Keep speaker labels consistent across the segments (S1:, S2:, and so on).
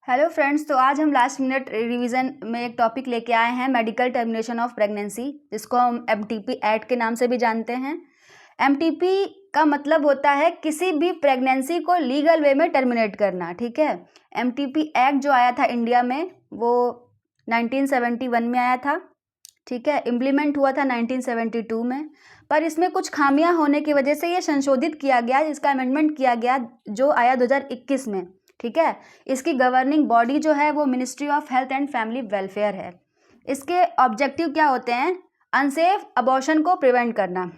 S1: Hello friends, तो आज हम लास्ट मिनट रिवीजन में एक टॉपिक लेके आए हैं, मेडिकल टर्मिनेशन ऑफ प्रेगनेंसी, जिसको हम एमटीपी एक्ट के नाम से भी जानते हैं। एमटीपी का मतलब होता है किसी भी प्रेगनेंसी को लीगल वे में टर्मिनेट करना। ठीक है, एमटीपी एक्ट जो आया था इंडिया में वो 1971 में आया था। ठीक है, इम्प्लीमेंट हुआ था 1972 में, पर इसमें कुछ खामियां होने की वजह से ये संशोधित किया गया, इसका अमेंडमेंट किया गया जो आया 2021 में। ठीक है, इसकी गवर्निंग बॉडी जो है वो ministry of health and family welfare है। इसके ऑब्जेक्टिव क्या होते हैं? अनसेफ अबॉर्शन को प्रिवेंट करना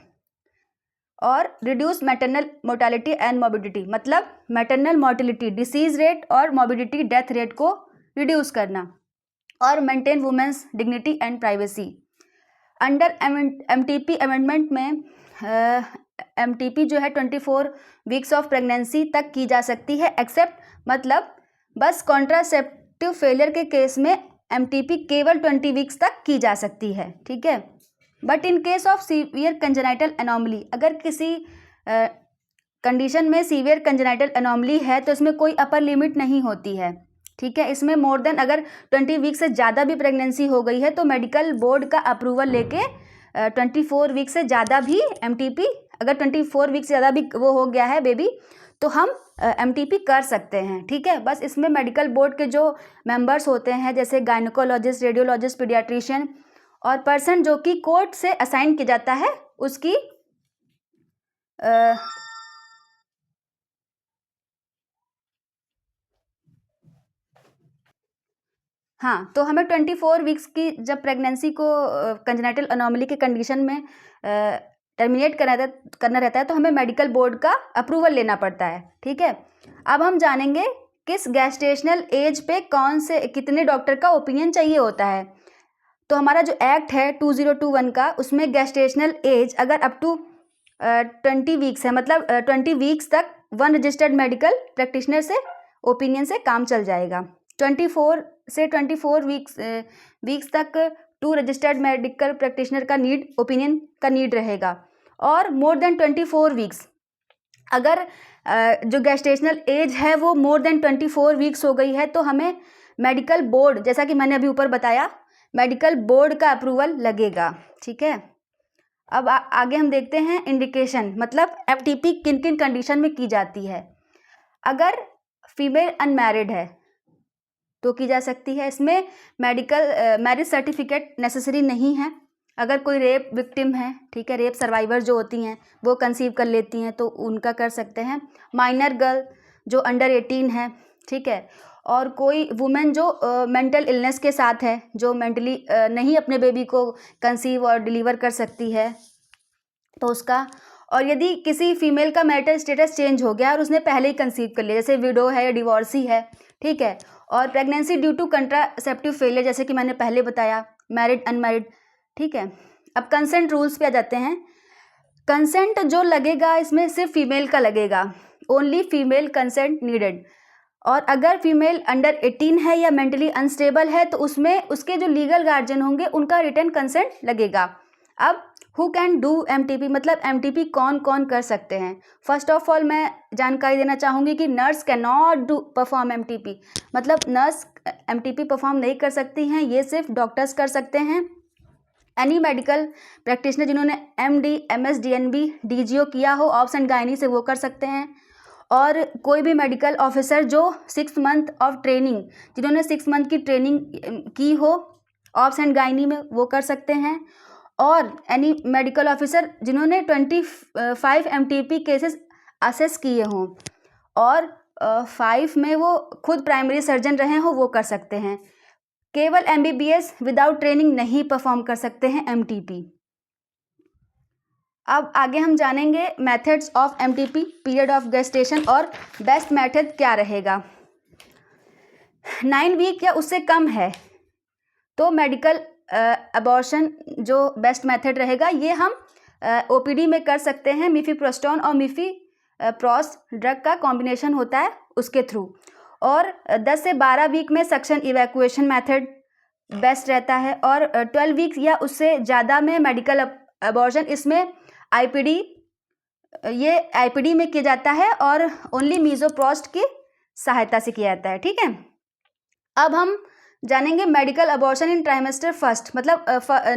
S1: और reduce maternal mortality and morbidity, मतलब मैटरनल मोर्टिलिटी, डिसीज रेट और मोर्बिडिटी, डेथ रेट को रिड्यूस करना और maintain women's dignity and privacy. Under MTP amendment में एमटीपी जो है 24 वीक्स ऑफ प्रेगनेंसी तक की जा सकती है, एक्सेप्ट मतलब बस कॉन्ट्रासेप्टिव फेलियर के केस में एमटीपी केवल 20 वीक्स तक की जा सकती है। ठीक है, but in case of severe congenital anomaly, अगर किसी कंडीशन में सीवियर कंजेनाइटल एनोमली है तो इसमें कोई अपर लिमिट नहीं होती है। ठीक है, इसमें मोर देन अगर 20 वीक से ज़्यादा भी प्रेगनेंसी हो गई है तो मेडिकल बोर्ड का अप्रूवल लेके 24 वीक से ज़्यादा भी एमटीपी, अगर 24 वीक से ज़्यादा भी वो हो गया है बेबी, तो हम एमटीपी कर सकते हैं। ठीक है, बस इसमें मेडिकल बोर्ड के जो मेंबर्स होते हैं जैसे गायनोकोलॉजिस्ट, रेडियोलॉजिस्ट, पीडियाट्रिशियन और पर्सन जो कि कोर्ट से असाइन किया जाता है उसकी हाँ, तो हमें 24 वीक्स की जब प्रेगनेंसी को कंजेनाइटल एनोमली के कंडीशन में टर्मिनेट करना रहता है तो हमें मेडिकल बोर्ड का अप्रूवल लेना पड़ता है। ठीक है, अब हम जानेंगे किस गैस्टेशनल एज पे कौन से कितने डॉक्टर का ओपिनियन चाहिए होता है। तो हमारा जो एक्ट है 2021 का, उसमें गैस्टेशनल एज अगर अप टू 20 वीक्स है, मतलब 20 वीक्स तक वन रजिस्टर्ड मेडिकल प्रैक्टिशनर से ओपिनियन से काम चल जाएगा। 24 से 24 वीक्स तक 2 रजिस्टर्ड मेडिकल प्रैक्टिशनर का ओपिनियन का नीड रहेगा। और मोर देन 24 वीक्स, अगर जो गैस्टेशनल एज है वो मोर देन 24 वीक्स हो गई है तो हमें मेडिकल बोर्ड, जैसा कि मैंने अभी ऊपर बताया, मेडिकल बोर्ड का अप्रूवल लगेगा। ठीक है, अब आगे हम देखते हैं इंडिकेशन, मतलब एमटीपी किन किन कंडीशन में की जाती है। अगर फीमेल अनमैरिड है तो की जा सकती है। इसमें मैरिज सर्टिफिकेट नेसेसरी नहीं है। अगर कोई रेप विक्टिम है, ठीक है, रेप सर्वाइवर जो होती हैं वो कंसीव कर लेती हैं तो उनका कर सकते हैं। माइनर गर्ल जो अंडर 18 है, ठीक है, और कोई वुमेन जो मेंटल इलनेस के साथ है, जो मेंटली नहीं अपने बेबी को कंसीव और डिलीवर कर सकती है तो उसका। और यदि किसी फीमेल का मैरिटल स्टेटस चेंज हो गया और उसने पहले ही कंसीव कर लिया, जैसे विडो है या डिवोर्सी है, ठीक है, और pregnancy due to contraceptive failure, जैसे कि मैंने पहले बताया, मैरिड अनमैरिड। ठीक है, अब कंसेंट रूल्स पे आ जाते हैं। कंसेंट जो लगेगा इसमें सिर्फ फीमेल का लगेगा, ओनली फीमेल कंसेंट नीडेड। और अगर फीमेल अंडर 18 है या मेंटली अनस्टेबल है तो उसमें उसके जो लीगल गार्जियन होंगे उनका रिटर्न कंसेंट लगेगा। अब हु कैन डू एमटीपी, मतलब एमटीपी कौन कौन कर सकते हैं। फर्स्ट ऑफ ऑल मैं जानकारी देना चाहूँगी कि nurse can not do perform MTP, मतलब नर्स एमटीपी परफॉर्म नहीं कर सकती हैं, ये सिर्फ डॉक्टर्स कर सकते हैं। एनी मेडिकल प्रैक्टिशनर जिन्होंने एमडी, एमएस, डीएनबी, डीजीओ किया हो ऑब्स एंड गायनी से, वो कर सकते हैं। और कोई भी मेडिकल ऑफिसर जो 6 मंथ ऑफ ट्रेनिंग, जिन्होंने 6 मंथ की ट्रेनिंग की हो ऑब्स एंड गायनी में, वो कर सकते हैं। और एनी मेडिकल ऑफिसर जिन्होंने 25 एमटीपी केसेस असेस किए हों और 5 में वो खुद प्राइमरी सर्जन रहे हों, वो कर सकते हैं। केवल एमबीबीएस विदाउट ट्रेनिंग नहीं परफॉर्म कर सकते हैं एमटीपी। अब आगे हम जानेंगे methods of MTP, period of gestation और बेस्ट मेथड क्या रहेगा। 9 वीक या उससे कम है तो मेडिकल अबॉर्शन जो बेस्ट मेथड रहेगा, ये हम ओपीडी में कर सकते हैं। मिफीप्रोस्टोन और मिफीप्रोस ड्रग का कॉम्बिनेशन होता है उसके थ्रू। और 10 से 12 वीक में सक्शन इवैक्यूएशन मेथड बेस्ट रहता है। और 12 वीक या उससे ज़्यादा में मेडिकल अबॉर्शन, इसमें आईपीडी, ये आईपीडी में किया जाता है और ओनली मीजोप्रोस्ट की सहायता से किया जाता है। ठीक है, अब हम जानेंगे मेडिकल अबॉर्शन इन ट्राइमेस्टर फर्स्ट, मतलब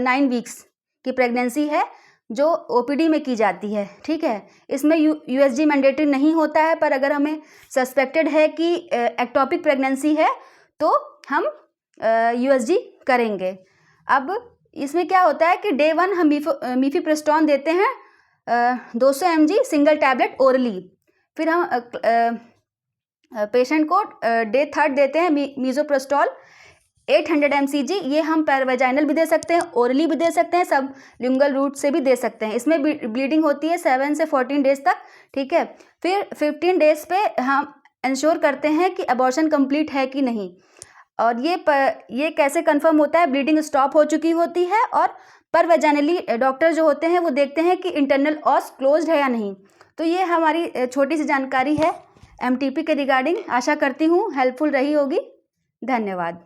S1: 9 वीक्स की प्रेगनेंसी है जो ओपीडी में की जाती है, ठीक है। इसमें यूएसजी मैंडेटरी नहीं होता है, पर अगर हमें सस्पेक्टेड है कि एक्टोपिक प्रेगनेंसी है तो हम यूएसजी करेंगे। अब इसमें क्या होता है कि डे 1 हम मीफीप्रिस्टोन देते हैं 200 mg सिंगल टैबलेट ओरली। फिर हम पेशेंट को डे 3 देते हैं मीजोप्रोस्टॉल 800 mcg। ये हम पैरावेजाइनल भी दे सकते हैं, ओरली भी दे सकते हैं, सब लिंगुअल रूट से भी दे सकते हैं। इसमें ब्लीडिंग होती है 7 से 14 डेज तक, ठीक है। फिर 15 डेज पे हम इंश्योर करते हैं कि अबॉर्शन कंप्लीट है कि नहीं, और ये कैसे कंफर्म होता है, ब्लीडिंग स्टॉप हो चुकी होती है और पैरावेजाइनली डॉक्टर जो होते हैं वो देखते हैं कि इंटरनल ऑस क्लोज्ड है या नहीं। तो ये हमारी छोटी सी जानकारी है एमटीपी के रिगार्डिंग। आशा करती हूँ हेल्पफुल रही होगी। धन्यवाद।